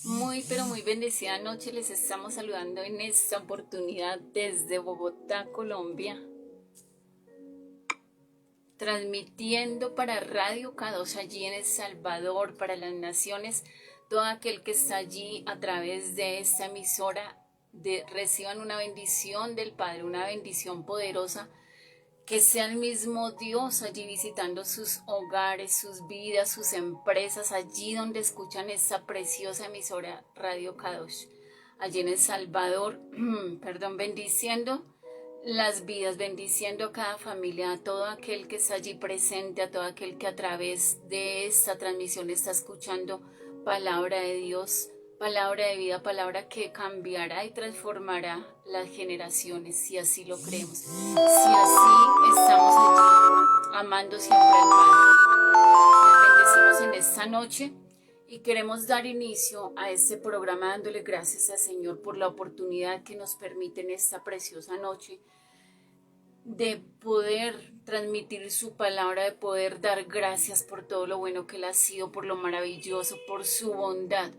Muy, pero muy bendecida noche. Les estamos saludando en esta oportunidad desde Bogotá, Colombia, transmitiendo para Radio K2 allí en El Salvador, para las naciones. Todo aquel que está allí a través de esta emisora, reciban una bendición del Padre, una bendición poderosa. Que sea el mismo Dios allí visitando sus hogares, sus vidas, sus empresas, allí donde escuchan esta preciosa emisora Radio Kadosh, allí en El Salvador, perdón, bendiciendo las vidas, bendiciendo a cada familia, a todo aquel que está allí presente, a todo aquel que a través de esta transmisión está escuchando palabra de Dios, palabra de vida, palabra que cambiará y transformará las generaciones, si así lo creemos, si así estamos allí amando siempre al Padre. Les bendecimos en esta noche y queremos dar inicio a este programa dándole gracias al Señor por la oportunidad que nos permite en esta preciosa noche de poder transmitir su palabra, de poder dar gracias por todo lo bueno que Él ha sido, por lo maravilloso, por su bondad,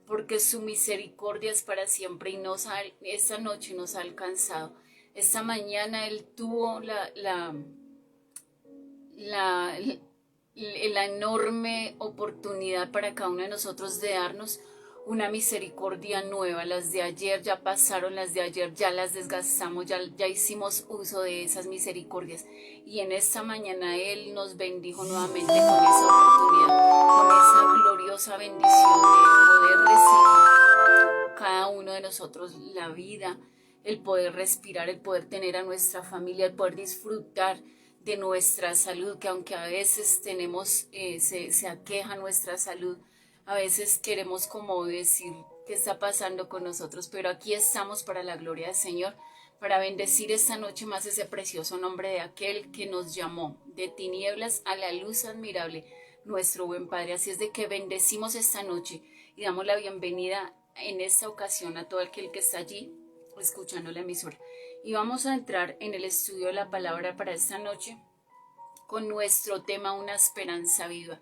porque su misericordia es para siempre y esta noche nos ha alcanzado. Esta mañana Él tuvo la, la enorme oportunidad para cada uno de nosotros de darnos una misericordia nueva. Las de ayer ya pasaron, las de ayer ya las desgastamos, ya hicimos uso de esas misericordias. Y en esta mañana Él nos bendijo nuevamente con esa oportunidad, con esa gloriosa bendición de poder recibir cada uno de nosotros la vida, el poder respirar, el poder tener a nuestra familia, el poder disfrutar de nuestra salud, que aunque a veces se aqueja nuestra salud, a veces queremos como decir qué está pasando con nosotros, pero aquí estamos para la gloria del Señor, para bendecir esta noche más ese precioso nombre de aquel que nos llamó de tinieblas a la luz admirable, nuestro buen Padre. Así es de que bendecimos esta noche y damos la bienvenida en esta ocasión a todo aquel que está allí escuchando la emisora. Y vamos a entrar en el estudio de la palabra para esta noche con nuestro tema Una esperanza viva.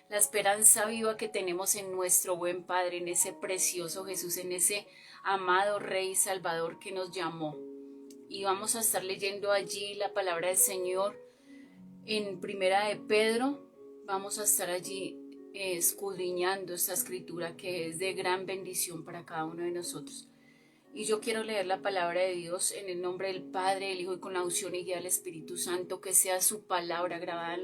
La esperanza viva que tenemos en nuestro buen Padre, en ese precioso Jesús, en ese amado Rey Salvador que nos llamó. Y vamos a estar leyendo allí la palabra del Señor en Primera de Pedro. Vamos a estar allí escudriñando esta escritura que es de gran bendición para cada uno de nosotros. Y yo quiero leer la palabra de Dios en el nombre del Padre, del Hijo y con la unción y guía del Espíritu Santo, que sea su palabra grabada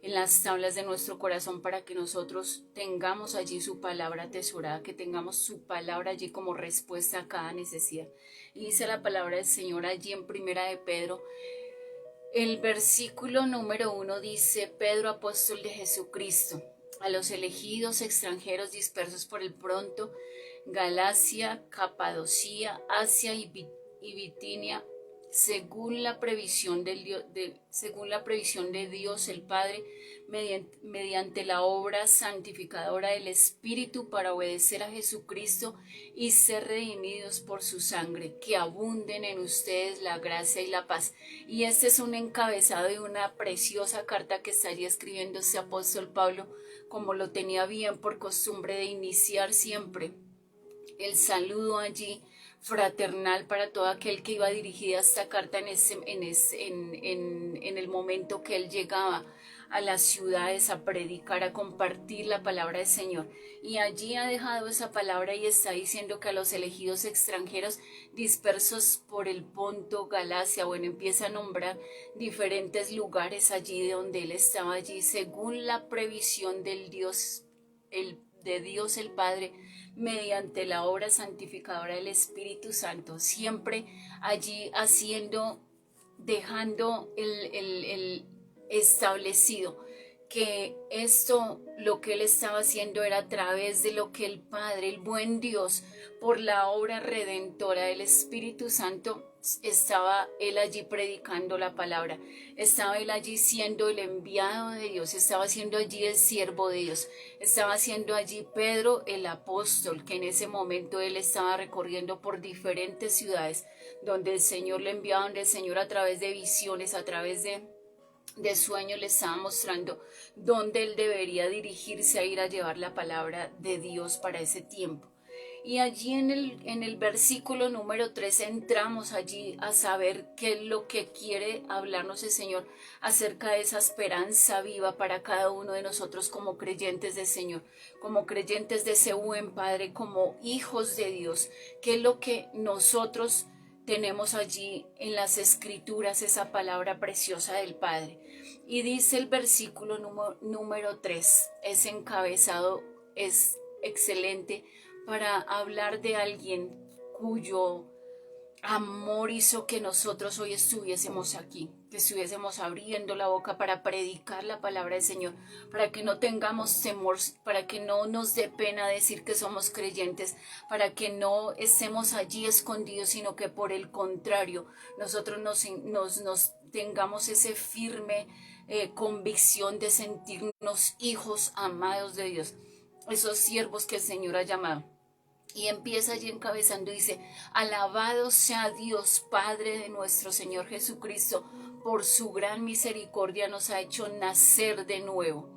en las tablas de nuestro corazón para que nosotros tengamos allí su palabra atesorada, que tengamos su palabra allí como respuesta a cada necesidad. Y dice la palabra del Señor allí en Primera de Pedro. El versículo número 1 dice: Pedro, apóstol de Jesucristo, a los elegidos extranjeros dispersos por el pronto, Galacia, Capadocia, Asia y Bitinia, según la previsión de Dios el Padre, mediante la obra santificadora del Espíritu, para obedecer a Jesucristo y ser redimidos por su sangre, que abunden en ustedes la gracia y la paz. Y este es un encabezado de una preciosa carta que estaría escribiendo este apóstol Pablo, como lo tenía bien por costumbre de iniciar siempre el saludo allí fraternal para todo aquel que iba dirigida esta carta en el momento que él llegaba a las ciudades a predicar, a compartir la palabra del Señor. Y allí ha dejado esa palabra y está diciendo que a los elegidos extranjeros dispersos por el Ponto, Galacia, bueno, empieza a nombrar diferentes lugares allí de donde él estaba allí, según la previsión del Dios, de Dios el Padre, mediante la obra santificadora del Espíritu Santo, siempre allí dejando el establecido que esto, lo que él estaba haciendo era a través de lo que el Padre, el buen Dios, por la obra redentora del Espíritu Santo, estaba él allí predicando la palabra, estaba él allí siendo el enviado de Dios, estaba siendo allí el siervo de Dios, estaba siendo allí Pedro el apóstol, que en ese momento él estaba recorriendo por diferentes ciudades donde el Señor le enviaba, donde el Señor a través de visiones, a través de sueño le estaba mostrando dónde él debería dirigirse a ir a llevar la palabra de Dios para ese tiempo. Y allí en el versículo número 3 entramos allí a saber qué es lo que quiere hablarnos el Señor acerca de esa esperanza viva para cada uno de nosotros como creyentes del Señor, como creyentes de ese buen Padre, como hijos de Dios. ¿Qué es lo que nosotros tenemos allí en las Escrituras, esa palabra preciosa del Padre? Y dice el versículo número 3, es encabezado, es excelente para hablar de alguien cuyo amor hizo que nosotros hoy estuviésemos aquí, que estuviésemos abriendo la boca para predicar la palabra del Señor, para que no tengamos temor, para que no nos dé pena decir que somos creyentes, para que no estemos allí escondidos, sino que por el contrario, nosotros nos tengamos ese firme convicción de sentirnos hijos amados de Dios, esos siervos que el Señor ha llamado. Y empieza allí encabezando y dice, alabado sea Dios Padre de nuestro Señor Jesucristo, por su gran misericordia nos ha hecho nacer de nuevo.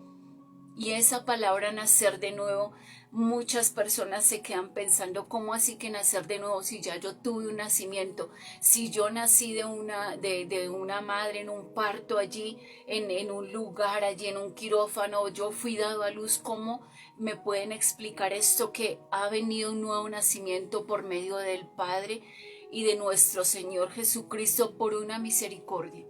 Y esa palabra nacer de nuevo, muchas personas se quedan pensando, ¿cómo así que nacer de nuevo si ya yo tuve un nacimiento? Si yo nací de una madre en un parto allí, en un lugar, allí en un quirófano, yo fui dado a luz, ¿cómo me pueden explicar esto que ha venido un nuevo nacimiento por medio del Padre y de nuestro Señor Jesucristo por una misericordia?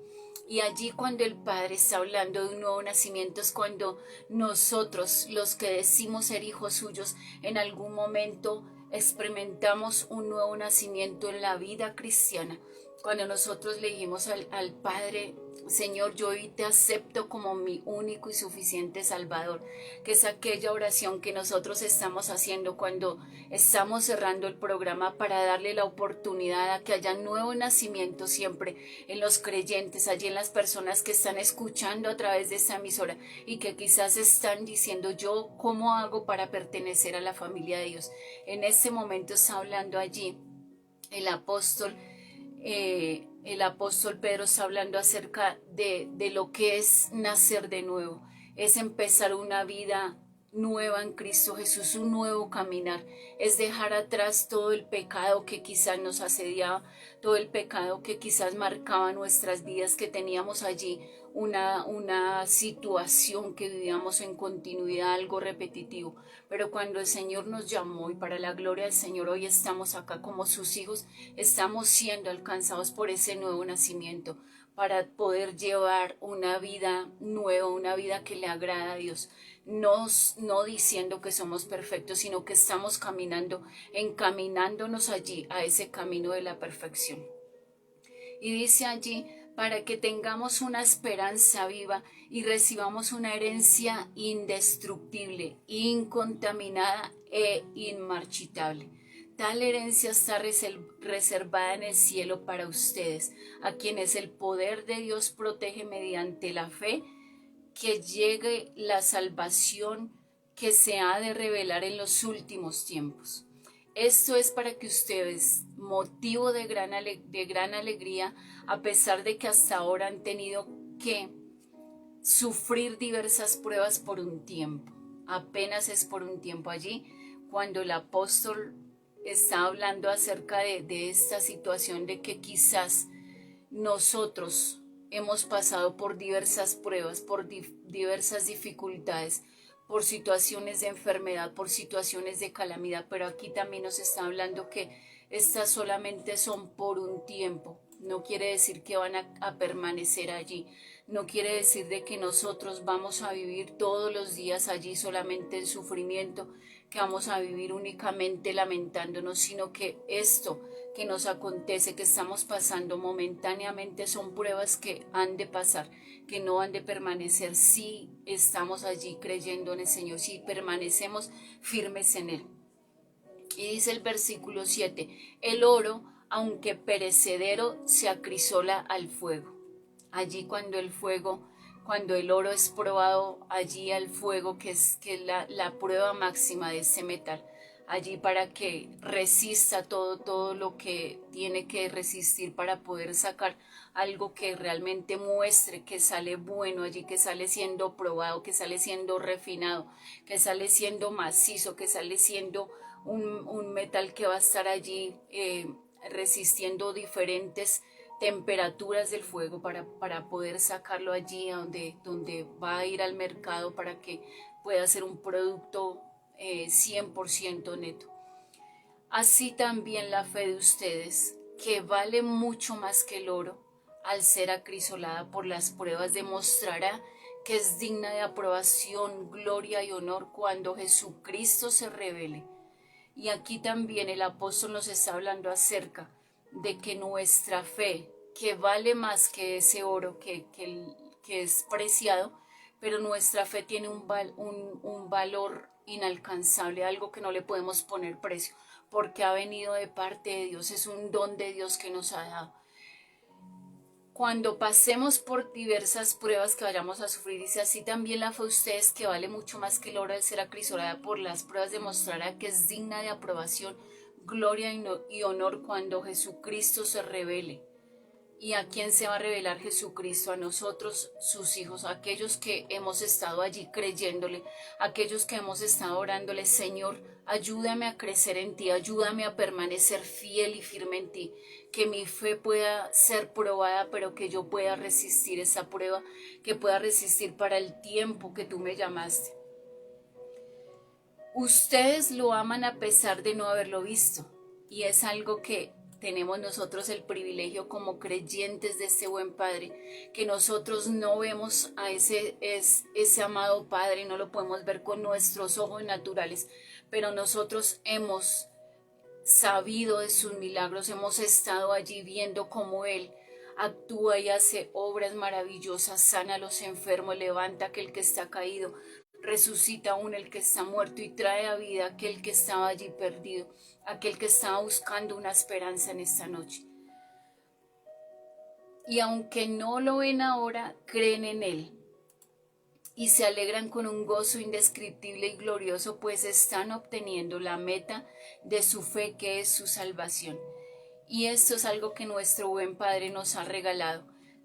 Y allí cuando el Padre está hablando de un nuevo nacimiento es cuando nosotros, los que decimos ser hijos suyos, en algún momento experimentamos un nuevo nacimiento en la vida cristiana. Cuando nosotros le dijimos al Padre, Señor, yo hoy te acepto como mi único y suficiente Salvador, que es aquella oración que nosotros estamos haciendo cuando estamos cerrando el programa para darle la oportunidad a que haya nuevo nacimiento siempre en los creyentes, allí en las personas que están escuchando a través de esta emisora y que quizás están diciendo, yo, ¿cómo hago para pertenecer a la familia de Dios? En este momento está hablando allí el apóstol Pedro está hablando acerca de lo que es nacer de nuevo, es empezar una vida nueva en Cristo Jesús, un nuevo caminar, es dejar atrás todo el pecado que quizás nos asediaba, todo el pecado que quizás marcaba nuestras vidas, que teníamos allí una situación que vivíamos en continuidad, algo repetitivo. Pero cuando el Señor nos llamó y para la gloria del Señor hoy estamos acá como sus hijos, estamos siendo alcanzados por ese nuevo nacimiento para poder llevar una vida nueva, una vida que le agrada a Dios. No diciendo que somos perfectos, sino que estamos caminando, encaminándonos allí a ese camino de la perfección. Y dice allí, para que tengamos una esperanza viva y recibamos una herencia indestructible, incontaminada e inmarchitable. Tal herencia está reservada en el cielo para ustedes, a quienes el poder de Dios protege mediante la fe, que llegue la salvación que se ha de revelar en los últimos tiempos. Esto es para que ustedes, motivo de gran alegría, a pesar de que hasta ahora han tenido que sufrir diversas pruebas por un tiempo. Apenas es por un tiempo allí, cuando el apóstol está hablando acerca de esta situación de que quizás nosotros hemos pasado por diversas pruebas, por diversas dificultades, por situaciones de enfermedad, por situaciones de calamidad, pero aquí también nos está hablando que estas solamente son por un tiempo. No quiere decir que van a permanecer allí. No quiere decir de que nosotros vamos a vivir todos los días allí solamente en sufrimiento, que vamos a vivir únicamente lamentándonos, sino que esto que nos acontece, que estamos pasando momentáneamente, son pruebas que han de pasar, que no han de permanecer si estamos allí creyendo en el Señor, si permanecemos firmes en Él. Y dice el versículo 7, el oro, aunque perecedero, se acrisola al fuego. Allí cuando el oro es probado allí al fuego, que es la prueba máxima de ese metal, allí para que resista todo lo que tiene que resistir para poder sacar algo que realmente muestre que sale bueno allí, que sale siendo probado, que sale siendo refinado, que sale siendo macizo, que sale siendo un metal que va a estar allí resistiendo diferentes temperaturas del fuego para poder sacarlo allí donde va a ir al mercado para que pueda ser un producto 100% neto. Así también la fe de ustedes, que vale mucho más que el oro, al ser acrisolada por las pruebas, demostrará que es digna de aprobación, gloria y honor cuando Jesucristo se revele. Y aquí también el apóstol nos está hablando acerca de que nuestra fe, que vale más que ese oro que es preciado, pero nuestra fe tiene un valor inalcanzable, algo que no le podemos poner precio, porque ha venido de parte de Dios, es un don de Dios que nos ha dado. Cuando pasemos por diversas pruebas que vayamos a sufrir, dice así también la fe de ustedes, que vale mucho más que el oro, de ser acrisolada por las pruebas, demostrará que es digna de aprobación, gloria y honor cuando Jesucristo se revele. ¿Y a quién se va a revelar Jesucristo? A nosotros, sus hijos, aquellos que hemos estado allí creyéndole, aquellos que hemos estado orándole, Señor, ayúdame a crecer en ti, ayúdame a permanecer fiel y firme en ti, que mi fe pueda ser probada, pero que yo pueda resistir esa prueba, que pueda resistir para el tiempo que tú me llamaste. Ustedes lo aman a pesar de no haberlo visto, y es algo que tenemos nosotros el privilegio como creyentes de este buen Padre, que nosotros no vemos a ese amado Padre, no lo podemos ver con nuestros ojos naturales, pero nosotros hemos sabido de sus milagros, hemos estado allí viendo cómo Él actúa y hace obras maravillosas, sana a los enfermos, levanta a aquel que está caído, resucita aún el que está muerto y trae a vida aquel que estaba allí perdido, aquel que estaba buscando una esperanza en esta noche. Y aunque no lo ven ahora, creen en Él y se alegran con un gozo indescriptible y glorioso, pues están obteniendo la meta de su fe, que es su salvación. Y esto es algo que nuestro buen Padre nos ha regalado,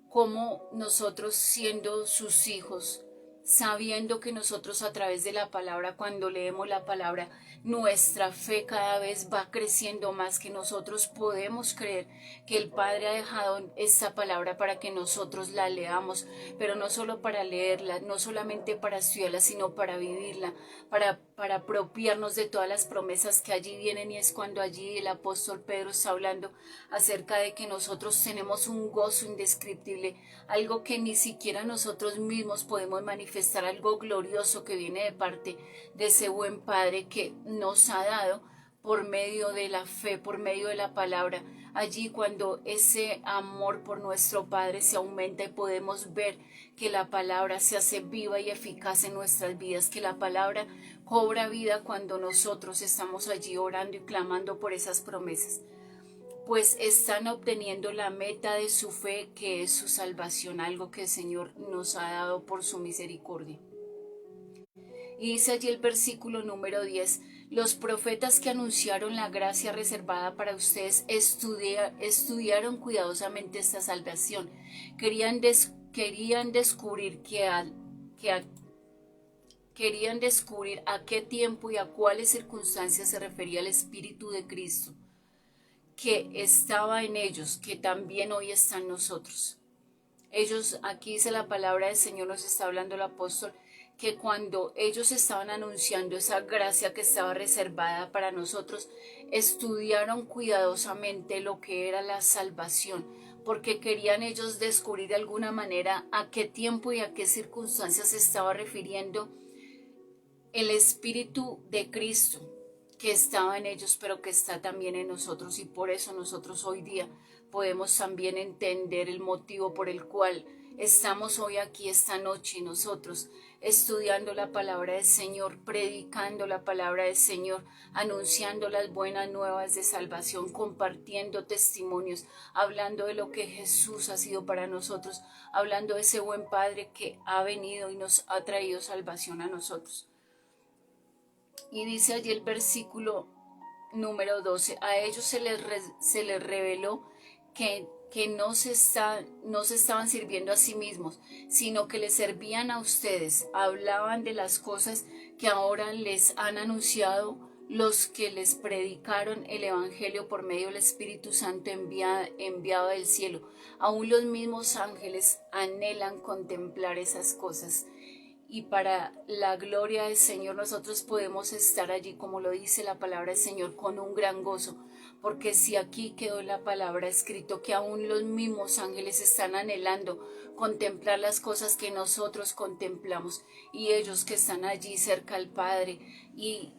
como nosotros siendo sus hijos, sabiendo que nosotros a través de la palabra, cuando leemos la palabra, nuestra fe cada vez va creciendo más, que nosotros podemos creer que el Padre ha dejado esta palabra para que nosotros la leamos, pero no solo para leerla, no solamente para estudiarla, sino para vivirla, para apropiarnos de todas las promesas que allí vienen. Y es cuando allí el apóstol Pedro está hablando acerca de que nosotros tenemos un gozo indescriptible, algo que ni siquiera nosotros mismos podemos manifestar, algo glorioso que viene de parte de ese buen Padre que nos ha dado por medio de la fe, por medio de la palabra. Allí cuando ese amor por nuestro Padre se aumenta y podemos ver que la palabra se hace viva y eficaz en nuestras vidas, que la palabra cobra vida cuando nosotros estamos allí orando y clamando por esas promesas, pues están obteniendo la meta de su fe, que es su salvación, algo que el Señor nos ha dado por su misericordia. Y dice allí el versículo número 10, los profetas que anunciaron la gracia reservada para ustedes estudiaron cuidadosamente esta salvación. Querían descubrir querían descubrir a qué tiempo y a cuáles circunstancias se refería el Espíritu de Cristo, que estaba en ellos, que también hoy está en nosotros. Ellos, aquí dice la palabra del Señor, nos está hablando el apóstol, que cuando ellos estaban anunciando esa gracia que estaba reservada para nosotros, estudiaron cuidadosamente lo que era la salvación, porque querían ellos descubrir de alguna manera a qué tiempo y a qué circunstancias se estaba refiriendo el Espíritu de Cristo, que estaba en ellos, pero que está también en nosotros. Y por eso nosotros hoy día podemos también entender el motivo por el cual estamos hoy aquí esta noche, nosotros estudiando la palabra del Señor, predicando la palabra del Señor, anunciando las buenas nuevas de salvación, compartiendo testimonios, hablando de lo que Jesús ha sido para nosotros, hablando de ese buen Padre que ha venido y nos ha traído salvación a nosotros. Y dice allí el versículo número 12, a ellos se les reveló que no se estaban sirviendo a sí mismos, sino que les servían a ustedes, hablaban de las cosas que ahora les han anunciado los que les predicaron el Evangelio por medio del Espíritu Santo enviado del cielo. Aún los mismos ángeles anhelan contemplar esas cosas. Y para la gloria del Señor nosotros podemos estar allí, como lo dice la palabra del Señor, con un gran gozo, porque si aquí quedó la palabra escrito que aún los mismos ángeles están anhelando contemplar las cosas que nosotros contemplamos, y ellos que están allí cerca al Padre, y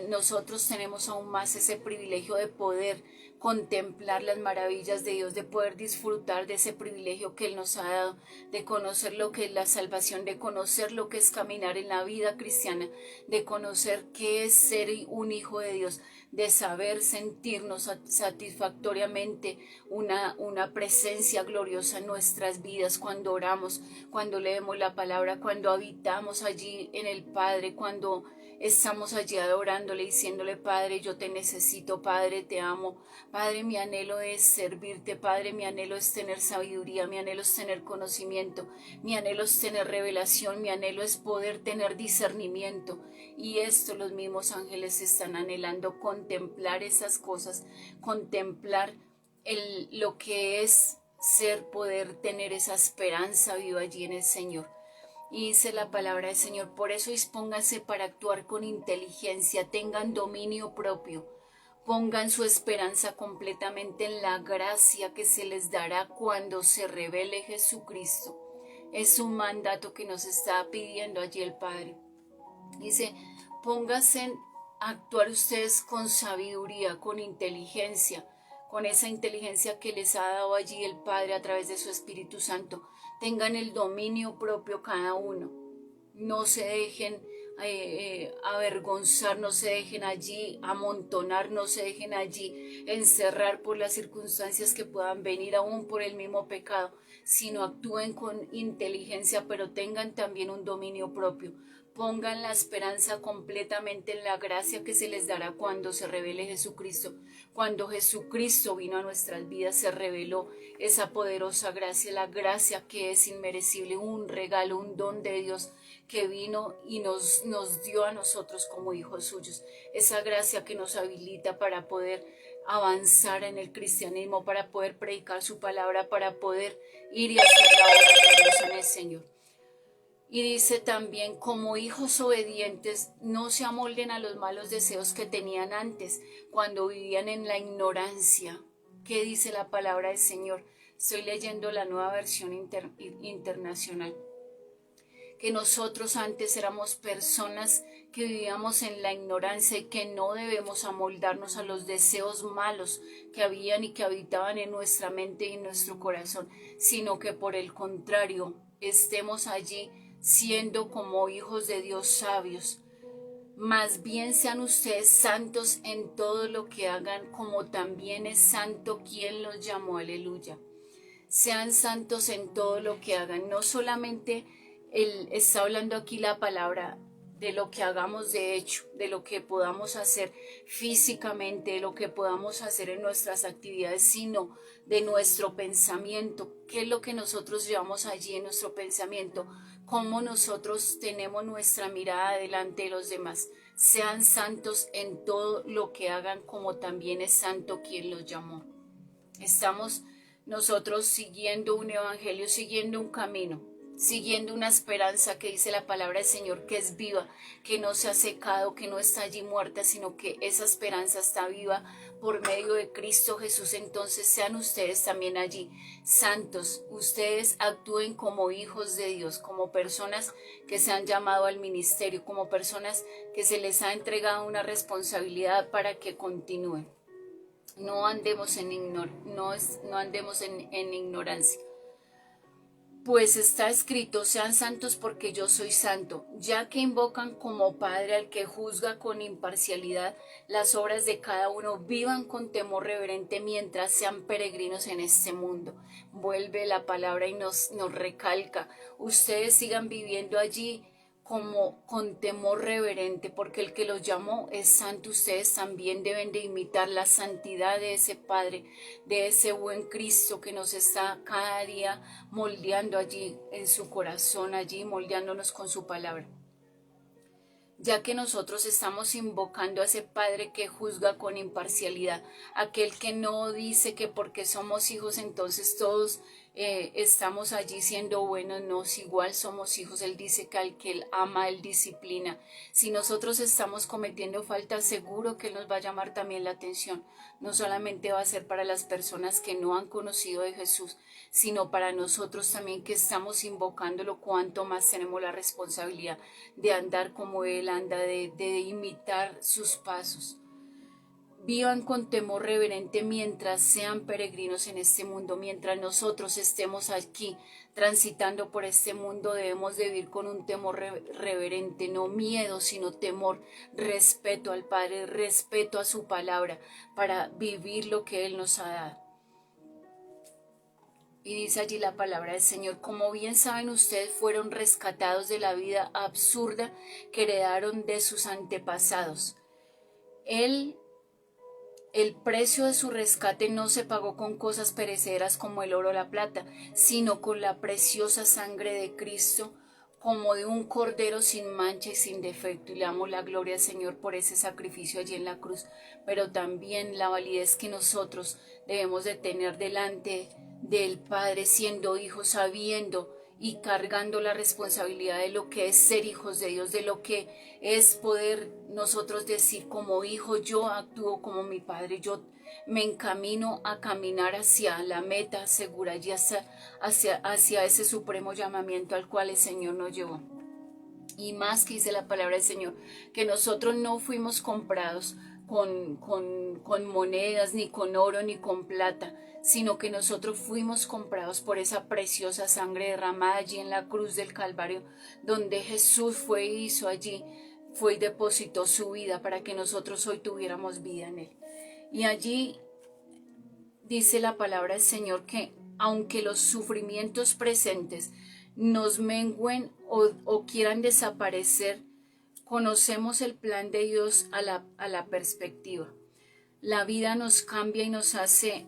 nosotros tenemos aún más ese privilegio de poder contemplar las maravillas de Dios, de poder disfrutar de ese privilegio que Él nos ha dado, de conocer lo que es la salvación, de conocer lo que es caminar en la vida cristiana, de conocer qué es ser un hijo de Dios, de saber sentirnos satisfactoriamente una presencia gloriosa en nuestras vidas cuando oramos, cuando leemos la palabra, cuando habitamos allí en el Padre, cuando estamos allí adorándole, diciéndole: Padre, yo te necesito, Padre, te amo, Padre, mi anhelo es servirte, Padre, mi anhelo es tener sabiduría, mi anhelo es tener conocimiento, mi anhelo es tener revelación, mi anhelo es poder tener discernimiento. Y esto los mismos ángeles están anhelando, contemplar esas cosas, contemplar lo que es poder tener esa esperanza viva allí en el Señor. Y dice la palabra del Señor: por eso dispónganse para actuar con inteligencia, tengan dominio propio, pongan su esperanza completamente en la gracia que se les dará cuando se revele Jesucristo. Es un mandato que nos está pidiendo allí el Padre. Dice: pónganse a actuar ustedes con sabiduría, con inteligencia, con esa inteligencia que les ha dado allí el Padre a través de su Espíritu Santo. Tengan el dominio propio cada uno. No se dejen avergonzar, no se dejen allí amontonar, no se dejen allí encerrar por las circunstancias que puedan venir, aún por el mismo pecado, sino actúen con inteligencia, pero tengan también un dominio propio. Pongan la esperanza completamente en la gracia que se les dará cuando se revele Jesucristo. Cuando Jesucristo vino a nuestras vidas, se reveló esa poderosa gracia, la gracia que es inmerecible, un regalo, un don de Dios que vino y nos dio a nosotros como hijos suyos. Esa gracia que nos habilita para poder avanzar en el cristianismo, para poder predicar su palabra, para poder ir y hacer la obra gloriosa en el Señor. Y dice también: como hijos obedientes, no se amolden a los malos deseos que tenían antes, cuando vivían en la ignorancia. ¿Qué dice la palabra del Señor? Estoy leyendo la Nueva Versión Internacional. Que nosotros antes éramos personas que vivíamos en la ignorancia y que no debemos amoldarnos a los deseos malos que habían y que habitaban en nuestra mente y en nuestro corazón, sino que por el contrario, estemos allí siendo como hijos de Dios sabios. Más bien sean ustedes santos en todo lo que hagan, como también es santo quien los llamó. Aleluya. Sean santos en todo lo que hagan. No solamente está hablando aquí la palabra de lo que hagamos de hecho, de lo que podamos hacer físicamente, de lo que podamos hacer en nuestras actividades, sino de nuestro pensamiento. ¿Qué es lo que nosotros llevamos allí en nuestro pensamiento? ¿Cómo nosotros tenemos nuestra mirada delante de los demás? Sean santos en todo lo que hagan, como también es santo quien los llamó. Estamos nosotros siguiendo un evangelio, siguiendo un camino, siguiendo una esperanza que dice la palabra del Señor, que es viva, que no se ha secado, que no está allí muerta, sino que esa esperanza está viva por medio de Cristo Jesús. Entonces sean ustedes también allí santos. Ustedes actúen como hijos de Dios, como personas que se han llamado al ministerio, como personas que se les ha entregado una responsabilidad para que continúen. No andemos en ignorancia. Pues está escrito: sean santos porque yo soy santo, ya que invocan como Padre al que juzga con imparcialidad las obras de cada uno. Vivan con temor reverente mientras sean peregrinos en este mundo. Vuelve la palabra y nos recalca: ustedes sigan viviendo allí como con temor reverente, porque el que los llamó es santo. Ustedes también deben de imitar la santidad de ese Padre, de ese buen Cristo que nos está cada día moldeando allí en su corazón, allí moldeándonos con su palabra. Ya que nosotros estamos invocando a ese Padre que juzga con imparcialidad, aquel que no dice que porque somos hijos entonces todos estamos allí siendo buenos. No, si igual somos hijos, Él dice que al que Él ama, Él disciplina. Si nosotros estamos cometiendo falta, seguro que Él nos va a llamar también la atención. No solamente va a ser para las personas que no han conocido de Jesús, sino para nosotros también que estamos invocándolo. Cuanto más tenemos la responsabilidad de andar como Él anda, de imitar sus pasos. Vivan con temor reverente mientras sean peregrinos en este mundo. Mientras nosotros estemos aquí transitando por este mundo, debemos de vivir con un temor reverente, no miedo, sino temor, respeto al Padre, respeto a su palabra, para vivir lo que Él nos ha dado. Y dice allí la palabra del Señor: como bien saben ustedes, fueron rescatados de la vida absurda que heredaron de sus antepasados. El precio de su rescate no se pagó con cosas perecederas como el oro o la plata, sino con la preciosa sangre de Cristo, como de un cordero sin mancha y sin defecto. Y le damos la gloria al Señor por ese sacrificio allí en la cruz, pero también la validez que nosotros debemos de tener delante del Padre, siendo hijos, sabiendo y cargando la responsabilidad de lo que es ser hijos de Dios, de lo que es poder nosotros decir como hijo: yo actúo como mi Padre, yo me encamino a caminar hacia la meta segura y hacia ese supremo llamamiento al cual el Señor nos llevó. Y más que dice la palabra del Señor, que nosotros no fuimos comprados con monedas, ni con oro, ni con plata, sino que nosotros fuimos comprados por esa preciosa sangre derramada allí en la cruz del Calvario, donde Jesús fue y hizo allí, fue y depositó su vida para que nosotros hoy tuviéramos vida en Él. Y allí dice la palabra del Señor que aunque los sufrimientos presentes nos mengüen o quieran desaparecer, conocemos el plan de Dios a la perspectiva. La vida nos cambia y nos hace,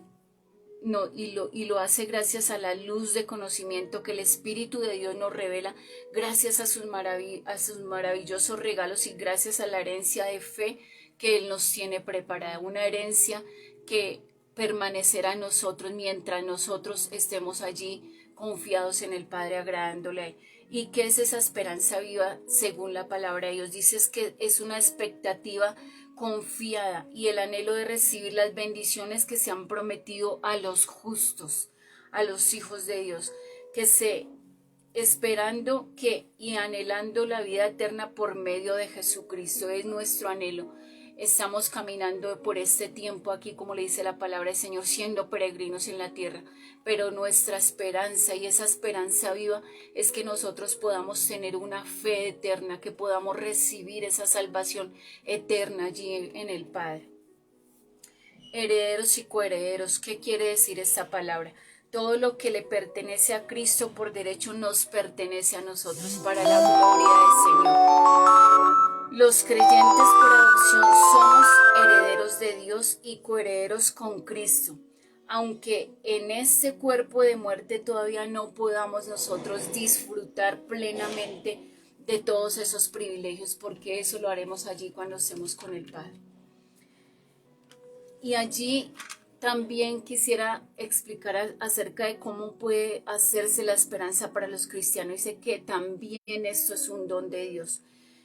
y lo hace gracias a la luz de conocimiento que el Espíritu de Dios nos revela, gracias a sus maravillosos regalos y gracias a la herencia de fe que Él nos tiene preparada. Una herencia que permanecerá en nosotros mientras nosotros estemos allí confiados en el Padre, agradándole. ¿Y qué es esa esperanza viva? Según la palabra de Dios, dice que es una expectativa confiada y el anhelo de recibir las bendiciones que se han prometido a los justos, a los hijos de Dios, esperando que y anhelando la vida eterna por medio de Jesucristo. Es nuestro anhelo. Estamos caminando por este tiempo aquí, como le dice la palabra del Señor, siendo peregrinos en la tierra, pero nuestra esperanza, y esa esperanza viva, es que nosotros podamos tener una fe eterna, que podamos recibir esa salvación eterna allí en el Padre. Herederos y coherederos, ¿qué quiere decir esta palabra? Todo lo que le pertenece a Cristo por derecho nos pertenece a nosotros para la gloria del Señor. Los creyentes por adopción somos herederos de Dios y coherederos con Cristo. Aunque en este cuerpo de muerte todavía no podamos nosotros disfrutar plenamente de todos esos privilegios, porque eso lo haremos allí cuando estemos con el Padre. Y allí también quisiera explicar acerca de cómo puede hacerse la esperanza para los cristianos. Dice que también esto es un don de Dios.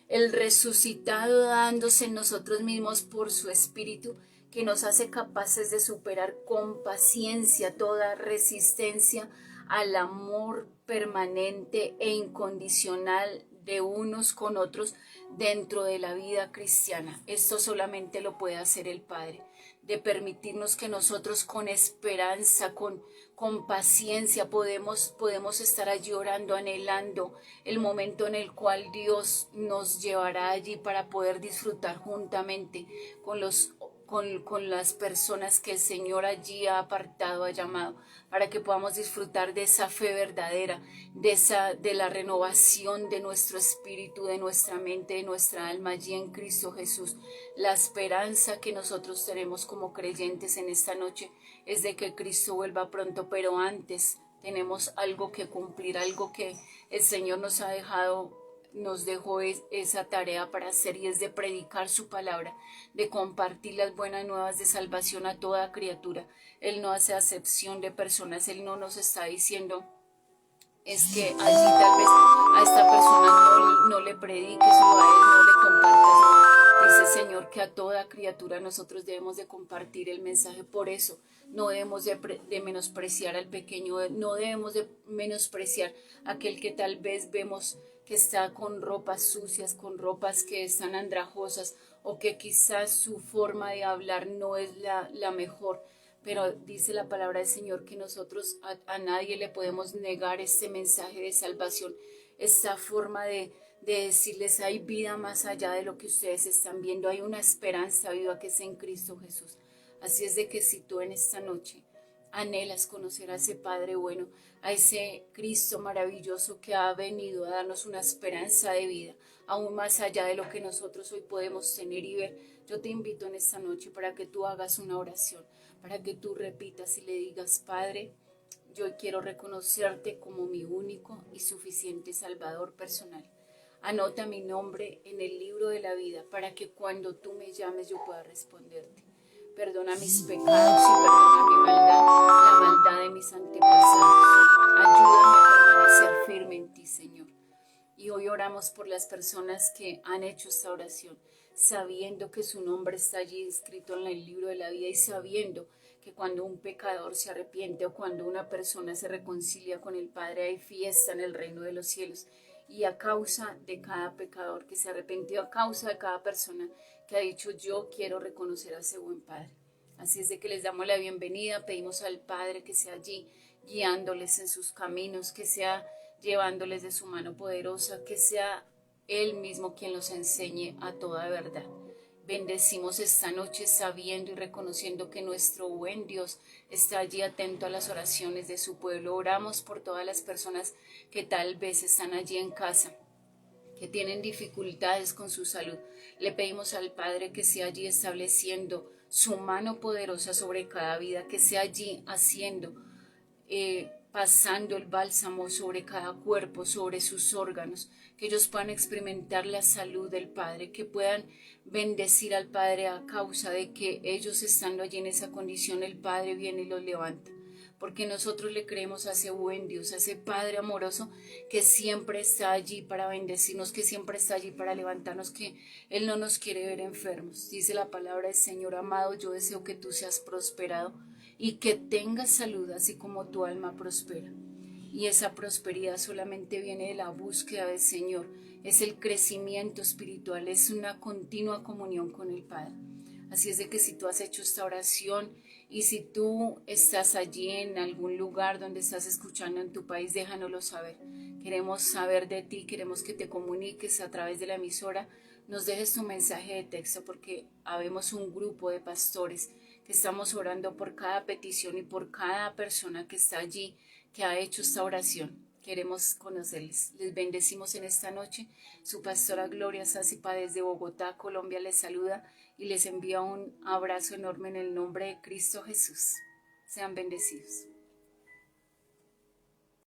El resucitado dándose en nosotros mismos por su Espíritu, que nos hace capaces de superar con paciencia toda resistencia al amor permanente e incondicional de unos con otros dentro de la vida cristiana. Esto solamente lo puede hacer el Padre, de permitirnos que nosotros con esperanza, con paciencia podemos estar allí orando, anhelando el momento en el cual Dios nos llevará allí para poder disfrutar juntamente con los con las personas que el Señor allí ha apartado, ha llamado, para que podamos disfrutar de esa fe verdadera, de la renovación de nuestro espíritu, de nuestra mente, de nuestra alma allí en Cristo Jesús. La esperanza que nosotros tenemos como creyentes en esta noche es de que Cristo vuelva pronto, pero antes tenemos algo que cumplir, algo que el Señor nos dejó esa tarea para hacer, y es de predicar su palabra, de compartir las buenas nuevas de salvación a toda criatura. Él no hace acepción de personas, Él no nos está diciendo es que allí tal vez a esta persona no le prediques o a él no le compartas. No. Dice el Señor que a toda criatura nosotros debemos de compartir el mensaje. Por eso no debemos de menospreciar al pequeño, no debemos de menospreciar a aquel que tal vez vemos que está con ropas sucias, con ropas que están andrajosas, o que quizás su forma de hablar no es la mejor. Pero dice la palabra del Señor que nosotros a nadie le podemos negar este mensaje de salvación, esta forma de decirles hay vida más allá de lo que ustedes están viendo, hay una esperanza viva que es en Cristo Jesús. Así es de que si tú en esta noche anhelas conocer a ese Padre bueno, a ese Cristo maravilloso que ha venido a darnos una esperanza de vida, aún más allá de lo que nosotros hoy podemos tener y ver, yo te invito en esta noche para que tú hagas una oración, para que tú repitas y le digas: Padre, yo quiero reconocerte como mi único y suficiente Salvador personal. Anota mi nombre en el libro de la vida para que cuando tú me llames yo pueda responderte. Perdona mis pecados y perdona mi maldad, la maldad de mis antepasados. Ayúdame a permanecer firme en ti, Señor. Y hoy oramos por las personas que han hecho esta oración, sabiendo que su nombre está allí escrito en el libro de la vida, y sabiendo que cuando un pecador se arrepiente o cuando una persona se reconcilia con el Padre, hay fiesta en el reino de los cielos. Y a causa de cada pecador que se arrepintió, a causa de cada persona que ha dicho: yo quiero reconocer a ese buen Padre. Así es de que les damos la bienvenida, pedimos al Padre que sea allí guiándoles en sus caminos, que sea llevándoles de su mano poderosa, que sea Él mismo quien los enseñe a toda verdad. Bendecimos esta noche sabiendo y reconociendo que nuestro buen Dios está allí atento a las oraciones de su pueblo. Oramos por todas las personas que tal vez están allí en casa, que tienen dificultades con su salud. Le pedimos al Padre que sea allí estableciendo su mano poderosa sobre cada vida, que sea allí haciendo, pasando el bálsamo sobre cada cuerpo, sobre sus órganos, que ellos puedan experimentar la salud del Padre, que puedan bendecir al Padre a causa de que ellos estando allí en esa condición, el Padre viene y los levanta. Porque nosotros le creemos a ese buen Dios, a ese Padre amoroso que siempre está allí para bendecirnos, que siempre está allí para levantarnos, que Él no nos quiere ver enfermos. Dice la palabra del Señor: amado, yo deseo que tú seas prosperado y que tengas salud, así como tu alma prospera. Y esa prosperidad solamente viene de la búsqueda del Señor, es el crecimiento espiritual, es una continua comunión con el Padre. Así es de que si tú has hecho esta oración y si tú estás allí en algún lugar donde estás escuchando en tu país, déjanoslo saber. Queremos saber de ti, queremos que te comuniques a través de la emisora, nos dejes tu mensaje de texto, porque habemos un grupo de pastores que estamos orando por cada petición y por cada persona que está allí, que ha hecho esta oración. Queremos conocerles. Les bendecimos en esta noche. Su pastora Gloria Sázipa desde Bogotá, Colombia, les saluda y les envía un abrazo enorme en el nombre de Cristo Jesús. Sean bendecidos.